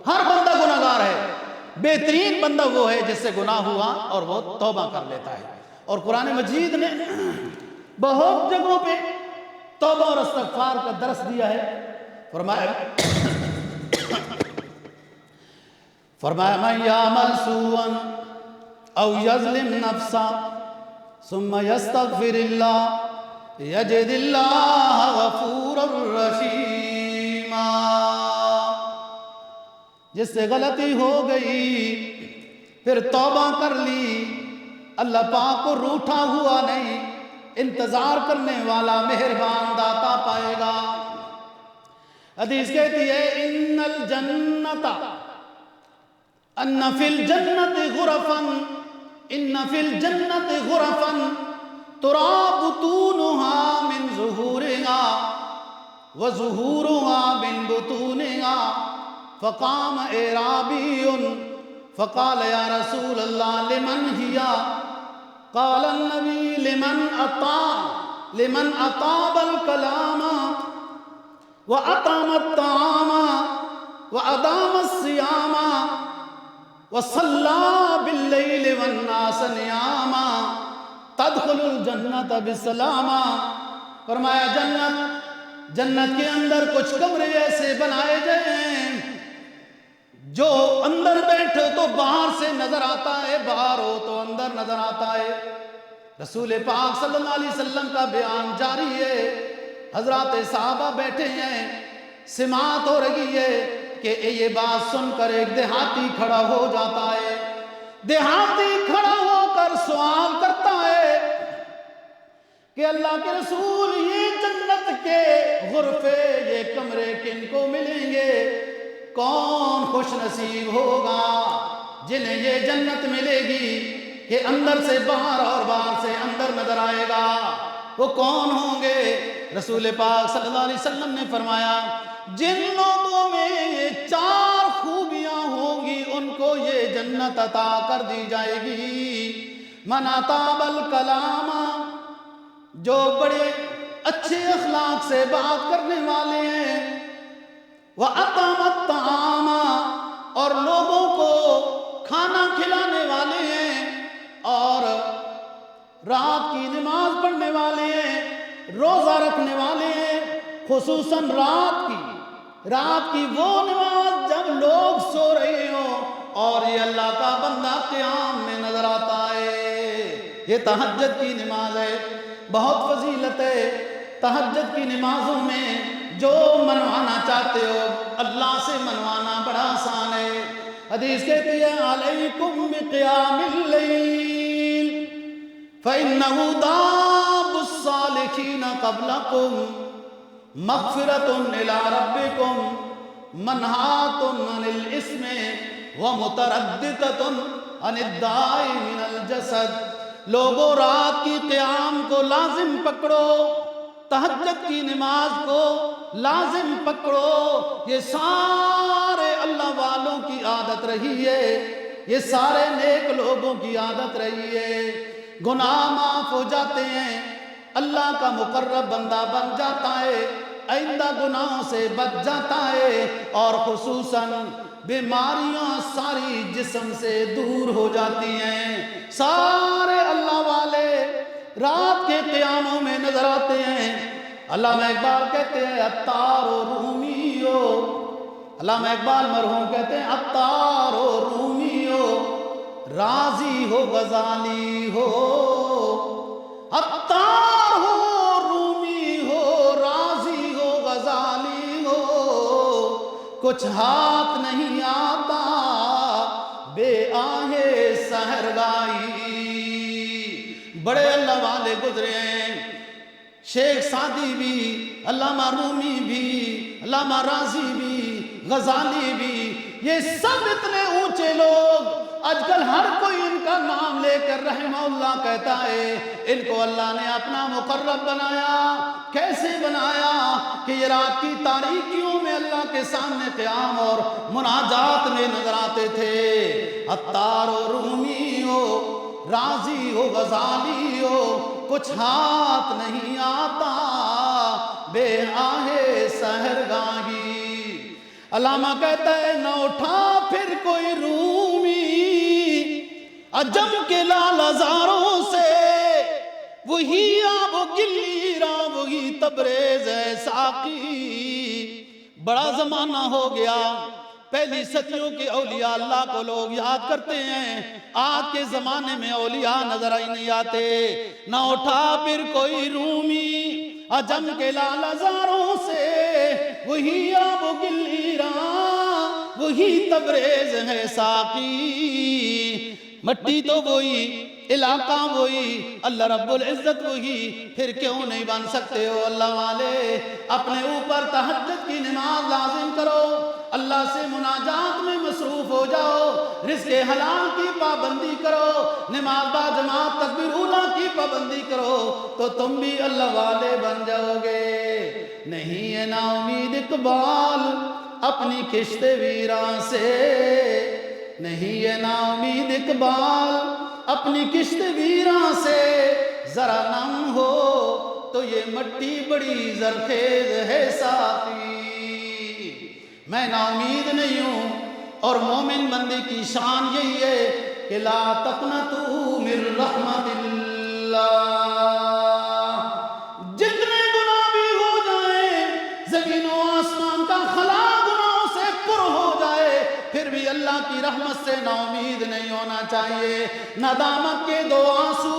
ہر بندہ گناہگار ہے، بہترین بندہ وہ ہے جس سے گناہ ہوا اور وہ توبہ کر لیتا ہے۔ اور قرآن مجید نے بہت جگہوں پہ توبہ اور استغفار کا درس دیا ہے۔ فرمایا من یعمل سوءا او یظلم نفسا ثم یستغفر اللہ یجد اللہ غفورا رحیما، جس سے غلطی ہو گئی پھر توبہ کر لی، اللہ پاک کو روٹھا ہوا نہیں، انتظار کرنے والا مہربان داتا پائے گا۔ حدیث کہتی ہے ان الجنت ان فی الجنت غرفا، ان فی الجنت غرفا ترا بطونها من ظہورها وظہورها من بطونها، فقام اعرابی فقال یا رسول اللہ لمن ہی، قال النبی لمن اطاب الکلام وأطعم الطعام وأدام الصيام وصلى بالليل والناس نياما تدخل الجنة بسلام۔ فرمایا جنت کے اندر کچھ کمرے ایسے بنائے گئے ہیں جو اندر بیٹھو تو باہر سے نظر آتا ہے، باہر ہو تو اندر نظر آتا ہے۔ رسول پاک صلی اللہ علیہ وسلم کا بیان جاری ہے، حضرات صحابہ بیٹھے ہیں، سماعت ہو رہی ہے کہ یہ بات سن کر ایک دیہاتی کھڑا ہو جاتا ہے، دیہاتی کھڑا ہو کر سوال کرتا ہے کہ اللہ کے رسول یہ جنت کے غرفے، یہ کمرے کن کو ملیں گے؟ کون خوش نصیب ہوگا جنہیں یہ جنت ملے گی کہ اندر سے باہر اور باہر سے اندر نظر آئے گا؟ وہ کون ہوں گے؟ رسول پاک صلی اللہ علیہ وسلم نے فرمایا جن لوگوں میں یہ 4 خوبیاں ہوں گی ان کو یہ جنت عطا کر دی جائے گی۔ من اطاب الکلام، جو بڑے اچھے اخلاق سے بات کرنے والے ہیں، وَأَطْعَمَ الطَّعَامَ، اور لوگوں کو کھانا کھلانے والے ہیں، اور رات کی نماز پڑھنے والے ہیں، روزہ رکھنے والے ہیں، خصوصاً رات کی وہ نماز جب لوگ سو رہے ہوں اور یہ اللہ کا بندہ قیام میں نظر آتا ہے۔ یہ تہجد کی نماز ہے، بہت فضیلت ہے تہجد کی نمازوں میں۔ جو منوانا چاہتے ہو اللہ سے منوانا بڑا آسان ہے۔ حدیث کہتی ہے علیکم بقیام اللیل فإنه داب الصالحین قبلکم مغفرۃ الی ربکم منہات عن الاسم ومترددۃ عن الداء من الجسد۔ لوگوں رات کی قیام کو لازم پکڑو، تہجد کی نماز کو لازم پکڑو، یہ سارے اللہ والوں کی عادت رہی ہے، یہ سارے نیک لوگوں کی عادت رہی ہے۔ گناہ معاف ہو جاتے ہیں، اللہ کا مقرب بندہ بن جاتا ہے، آئندہ گناہوں سے بچ جاتا ہے، اور خصوصاً بیماریاں ساری جسم سے دور ہو جاتی ہیں۔ سارے اللہ والے رات کے قیاموں میں نظر آتے ہیں۔ علامہ اقبال کہتے ہیں عطار و رومی ہو، علامہ اقبال مرحوم کہتے ہیں عطار و رومی ہو، راضی ہو غزالی ہو، عطار ہو رومی ہو، راضی ہو غزالی ہو، کچھ ہاتھ نہیں آتا بے آہیں سحرگائی۔ بڑے اللہ والے گزرے ہیں، شیخ سعدی بھی، علامہ رومی بھی، علامہ راضی بھی، غزالی بھی، یہ سب اتنے اونچے لوگ، آج کل ہر کوئی ان کا نام لے کر رحمہ اللہ کہتا ہے۔ ان کو اللہ نے اپنا مقرب بنایا، کیسے بنایا کہ یہ رات کی تاریکیوں میں اللہ کے سامنے قیام اور مناجات میں نظر آتے تھے۔ عطار و رومی ہو، راضی ہو غزالی ہو، کچھ ہاتھ نہیں آتا بے آہے سحرگاہی۔ علامہ کہتا ہے نہ اٹھا پھر کوئی رومی عجم کے لال ہزاروں سے، وہی آب و گلی را وہی تبریز ہے ساقی۔ بڑا زمانہ ہو گیا، پہلی صدیوں کے اولیاء اللہ کو لوگ یاد کرتے ہیں، آج کے زمانے میں اولیاء نظر ہی نہیں آتے۔ نہ اٹھا پھر کوئی رومی عجم کے لال ہزاروں سے، وہی آب و گلی را وہی تبریز ہے ساقی۔ مٹی تو وہی، علاقہ وہی، اللہ رب العزت وہی، پھر کیوں نہیں بن سکتے ہو اللہ والے؟ اپنے اوپر تہجد کی نماز لازم کرو، اللہ سے مناجات میں مصروف ہو جاؤ، رزق حلال کی پابندی کرو، نماز با جماعت تکبیر اولیٰ کی پابندی کرو، تو تم بھی اللہ والے بن جاؤ گے۔ نہیں ہے نا امید اقبال اپنی کشت ویراں سے، نہیں ہے نا امید اقبال اپنی کشت ویراں سے، ذرا نم ہو تو یہ مٹی بڑی زرخیز ہے ساقی۔ میں نا امید نہیں ہوں، اور مومن بندے کی شان یہی ہے کہ لا تقنطوا من رحمت اللہ۔ جتنے گناہ بھی ہو جائیں، زمین و آسمان کا خلا گناہوں سے پر ہو جائے، پھر بھی اللہ کی رحمت سے نا امید نہیں ہونا چاہیے۔ ندامت کے دو آنسو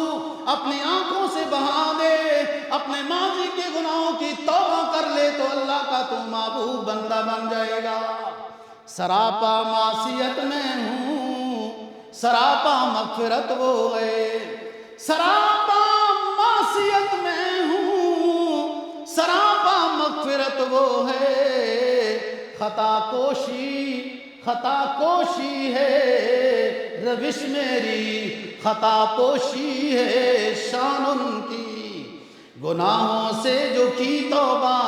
اپنی آنکھوں سے بہا دے، اپنے ماضی کے گناہوں کی توبہ کر لے، تو اللہ کا تو محبوب بندہ بن جائے گا۔ سراپا معصیت میں ہوں، سراپا مغفرت وہ ہے، سراپا معصیت میں ہوں، سراپا مغفرت وہ ہے، خطا کوشی ہے روش میری، خطا پوشی ہے شان ان کی۔ گناہوں سے جو کی توبہ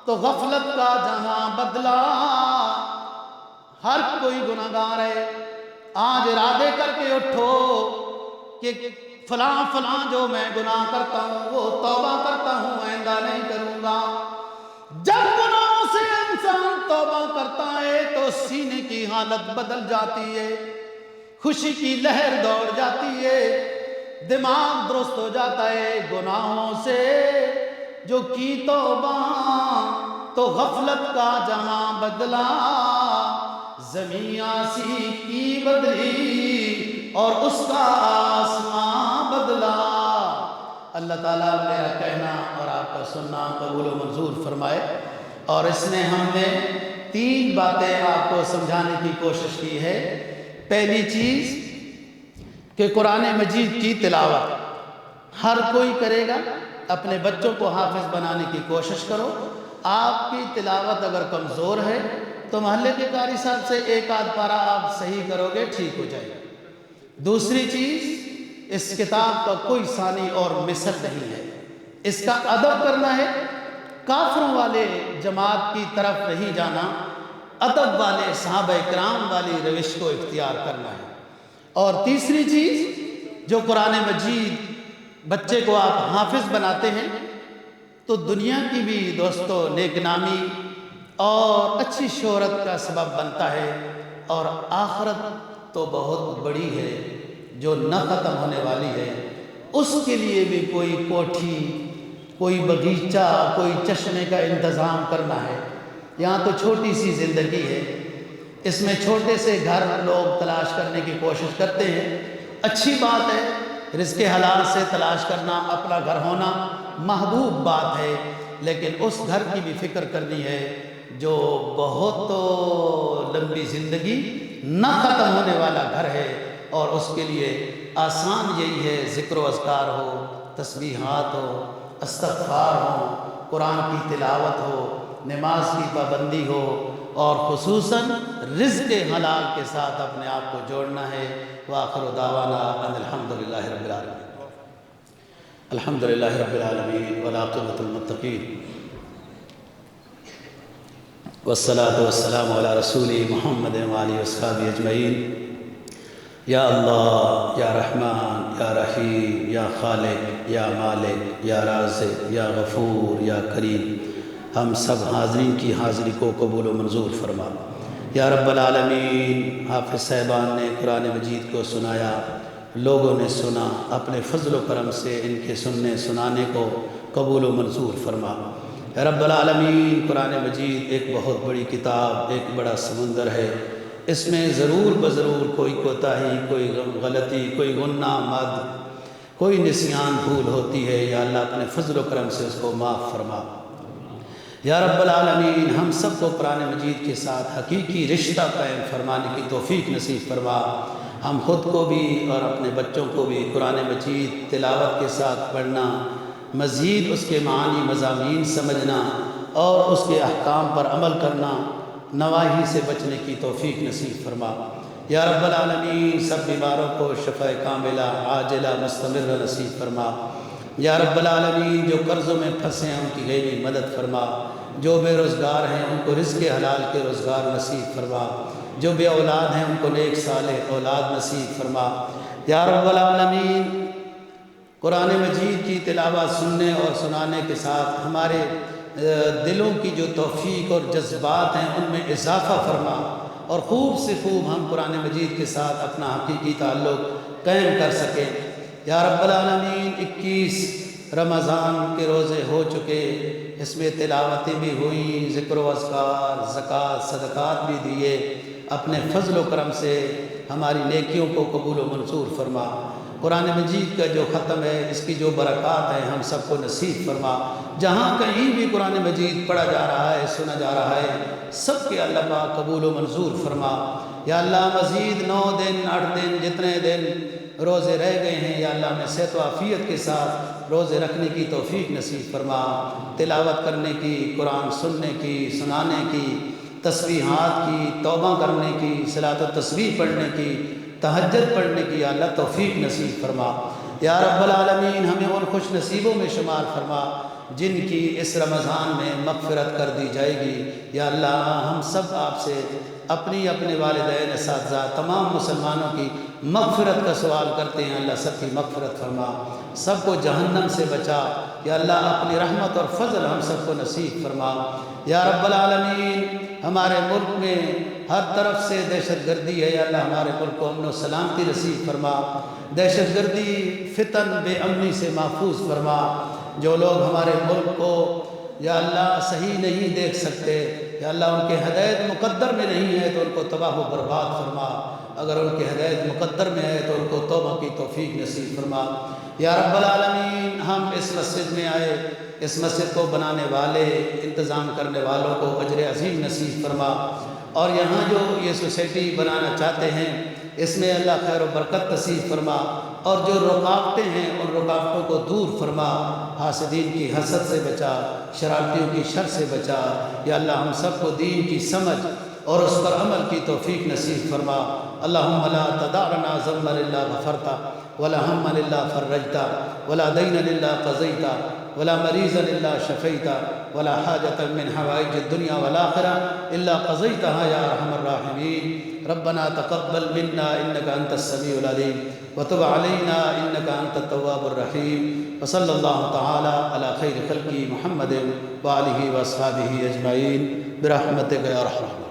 تو غفلت کا جہاں بدلا۔ ہر کوئی گناہگار ہے، آج ارادے کر کے اٹھو کہ فلاں فلاں جو میں گناہ کرتا ہوں وہ توبہ کرتا ہوں، آئندہ نہیں کروں گا۔ جب گناہوں سے انسان توبہ کرتا ہے تو سینے کی حالت بدل جاتی ہے، خوشی کی لہر دوڑ جاتی ہے، دماغ درست ہو جاتا ہے۔ گناہوں سے جو کی توبہ تو غفلت کا جہاں بدلا، زمین آسی کی بدلی اور اس کا آسمان بدلا۔ اللہ تعالیٰ میرا کہنا اور آپ کا سننا قبول و منظور فرمائے، اور اس نے ہم نے 3 باتیں آپ کو سمجھانے کی کوشش کی ہے۔ پہلی چیز کہ قرآن مجید کی تلاوت ہر کوئی کرے گا، اپنے بچوں کو حافظ بنانے کی کوشش کرو۔ آپ کی تلاوت اگر کمزور ہے تو محلے کے قاری صاحب سے 1 آدھ پارہ آپ صحیح کرو گے، ٹھیک ہو جائے گا۔ دوسری چیز، اس کتاب کا کوئی ثانی اور مثل نہیں ہے، اس کا ادب کرنا ہے، کافروں والے جماعت کی طرف نہیں جانا، ادب والے صحابہ کرام والی روش کو اختیار کرنا ہے۔ اور تیسری چیز، جو قرآن مجید بچے کو آپ حافظ بناتے ہیں تو دنیا کی بھی دوستو نیک نامی اور اچھی شہرت کا سبب بنتا ہے، اور آخرت تو بہت بڑی ہے جو نہ ختم ہونے والی ہے، اس کے لیے بھی کوئی کوٹھی، کوئی باغیچہ، کوئی چشمے کا انتظام کرنا ہے۔ یہاں تو چھوٹی سی زندگی ہے، اس میں چھوٹے سے گھر لوگ تلاش کرنے کی کوشش کرتے ہیں، اچھی بات ہے، رزق حلال سے تلاش کرنا، اپنا گھر ہونا محبوب بات ہے، لیکن اس گھر کی بھی فکر کرنی ہے جو بہت لمبی زندگی نہ ختم ہونے والا گھر ہے، اور اس کے لیے آسان یہی ہے ذکر و اذکار ہو، تسبیحات ہو، استغفار ہو، قرآن کی تلاوت ہو، نماز کی پابندی ہو، اور خصوصاً رزق حلال کے ساتھ اپنے آپ کو جوڑنا ہے۔ وآخر دعوانا ان الحمدللہ رب العالمین۔ الحمدللہ رب العالمین والعاقبۃ للمتقین، والصلاة والسلام علی رسول محمد وآلہ وصحبہ اجمعین۔ یا اللہ، یا رحمان، یا رحیم، یا خالق، یا مالک، یا رازق، یا غفور، یا کریم، ہم سب حاضرین کی حاضری کو قبول و منظور فرما۔ یا رب العالمین، حافظ صاحبان نے قرآن مجید کو سنایا، لوگوں نے سنا، اپنے فضل و کرم سے ان کے سننے سنانے کو قبول و منظور فرما۔ یا رب العالمین، قرآن مجید ایک بہت بڑی کتاب، ایک بڑا سمندر ہے، اس میں ضرور بضرور کوئی کوتاہی، کوئی غلطی، کوئی گناہ مد، کوئی نسیان بھول ہوتی ہے، یا اللہ اپنے فضل و کرم سے اس کو معاف فرما۔ یا رب العالمین، ہم سب کو قرآن مجید کے ساتھ حقیقی رشتہ قائم فرمانے کی توفیق نصیب فرما۔ ہم خود کو بھی اور اپنے بچوں کو بھی قرآن مجید تلاوت کے ساتھ پڑھنا، مزید اس کے معانی مضامین سمجھنا اور اس کے احکام پر عمل کرنا، نواہی سے بچنے کی توفیق نصیب فرما۔ یا رب العالمین، سب بیماروں کو شفا کاملہ عاجلہ مستمرہ نصیب فرما۔ یا رب العالمین، جو قرضوں میں پھنسے ہیں ان کی غیبی مدد فرما، جو بے روزگار ہیں ان کو رزق حلال کے روزگار نصیب فرما، جو بے اولاد ہیں ان کو نیک صالح اولاد نصیب فرما۔ یا رب العالمین، قرآن مجید کی تلاوت سننے اور سنانے کے ساتھ ہمارے دلوں کی جو توفیق اور جذبات ہیں ان میں اضافہ فرما، اور خوب سے خوب ہم قرآن مجید کے ساتھ اپنا حقیقی تعلق قائم کر سکیں۔ یا رب العالمین، 21 رمضان کے روزے ہو چکے، اس میں تلاوتیں بھی ہوئیں، ذکر و اذکار، زکوٰۃ، صدقات بھی دیے، اپنے فضل و کرم سے ہماری نیکیوں کو قبول و منظور فرما۔ قرآن مجید کا جو ختم ہے، اس کی جو برکات ہیں ہم سب کو نصیب فرما۔ جہاں کہیں بھی قرآن مجید پڑھا جا رہا ہے، سنا جا رہا ہے، سب کے اللہ پاک قبول و منظور فرما۔ یا اللہ، مزید 9 دن 8 دن جتنے دن روزے رہ گئے ہیں، یا اللہ میں صحت و عافیت کے ساتھ روزے رکھنے کی توفیق نصیب فرما، تلاوت کرنے کی، قرآن سننے کی، سنانے کی، تسبیحات کی، توبہ کرنے کی، صلاۃ و تسبیح پڑھنے کی، تہجد پڑھنے کی، یا اللہ توفیق نصیب فرما۔ یا رب العالمین، ہمیں ان خوش نصیبوں میں شمار فرما جن کی اس رمضان میں مغفرت کر دی جائے گی۔ یا اللہ، ہم سب آپ سے اپنی اپنے والدین، اساتذہ، تمام مسلمانوں کی مغفرت کا سوال کرتے ہیں۔ اللہ سب کی مغفرت فرما، سب کو جہنم سے بچا۔ یا اللہ، اپنی رحمت اور فضل ہم سب کو نصیب فرما۔ یا رب العالمین، ہمارے ملک میں ہر طرف سے دہشت گردی ہے، یا اللہ ہمارے ملک کو امن و سلامتی نصیب فرما، دہشت گردی، فتن، بے امنی سے محفوظ فرما۔ جو لوگ ہمارے ملک کو یا اللہ صحیح نہیں دیکھ سکتے، یا اللہ ان کے ہدایت مقدر میں نہیں ہے تو ان کو تباہ و برباد فرما، اگر ان کے ہدایت مقدر میں ہے تو ان کو توبہ کی توفیق نصیب فرما۔ یا رب العالمین، ہم اس مسجد میں آئے، اس مسجد کو بنانے والے، انتظام کرنے والوں کو اجر عظیم نصیب فرما، اور یہاں جو یہ سوسائٹی بنانا چاہتے ہیں اس میں اللہ خیر و برکت نصیب فرما، اور جو رکاوٹیں ہیں ان رکاوٹوں کو دور فرما، حاسدین کی حسد سے بچا، شرارتیوں کی شر سے بچا۔ یا اللہ ہم سب کو دین کی سمجھ اور اس پر عمل کی توفیق نصیب فرما۔ اللہم لا تدع لنا ذنبا الا غفرتا، ولا ہما الا فرجتا، ولا دینا الا قضیتا، ولا مریضا الا شفیتا، ولا حاجة من حوائج الدنیا والآخرہ الا قضیتها یا ارحم الراحمین۔ ربنا تقبل منا انك انت السمیع العلیم وتب علینا انك انت التواب الرحیم، وصلی اللہ تعالی علی خیر خلقی محمد وآلہ واصحابہ اجمعین برحمتک یا ارحم الراحمین۔